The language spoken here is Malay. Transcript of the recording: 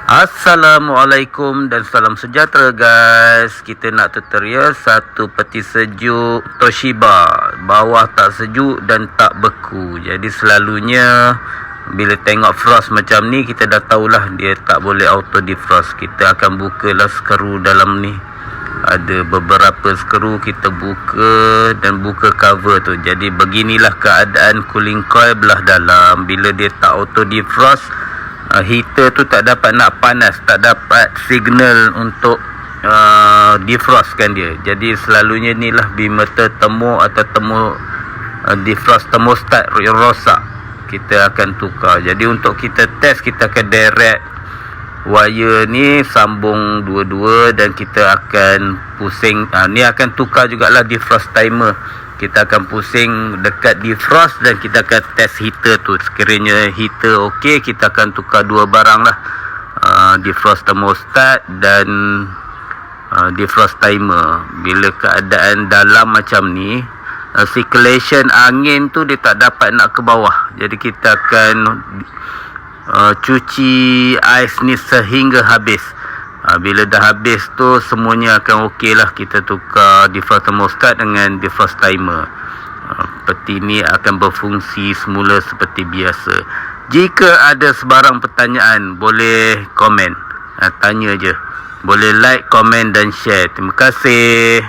Assalamualaikum dan salam sejahtera guys. Kita nak tutorial satu peti sejuk Toshiba. Bawah tak sejuk dan tak beku. Jadi selalunya bila tengok frost macam ni, kita dah tahulah dia tak boleh auto defrost. Kita akan bukalah skru dalam ni. Ada beberapa skru, kita buka dan buka cover tu. Jadi beginilah keadaan cooling coil belah dalam. Bila dia tak auto defrost, heater tu tak dapat nak panas, tak dapat signal untuk defrostkan dia. Jadi selalunya inilah bimeter temu atau defrost thermostat rosak. Kita akan tukar. Jadi untuk kita test, kita akan direct wire ni sambung dua-dua dan kita akan pusing. Ni akan tukar jugalah defrost timer. Kita akan pusing dekat defrost dan kita akan test heater tu. Sekiranya heater okey, kita akan tukar dua barang lah, defrost thermostat dan defrost timer. Bila keadaan dalam macam ni, circulation angin tu dia tak dapat nak ke bawah. Jadi kita akan cuci ais ni sehingga habis. Bila dah habis tu, semuanya akan okey lah. Kita tukar defrost thermostat dengan defrost timer. Peti ni akan berfungsi semula seperti biasa. Jika ada sebarang pertanyaan, boleh komen. Tanya je. Boleh like, komen dan share. Terima kasih.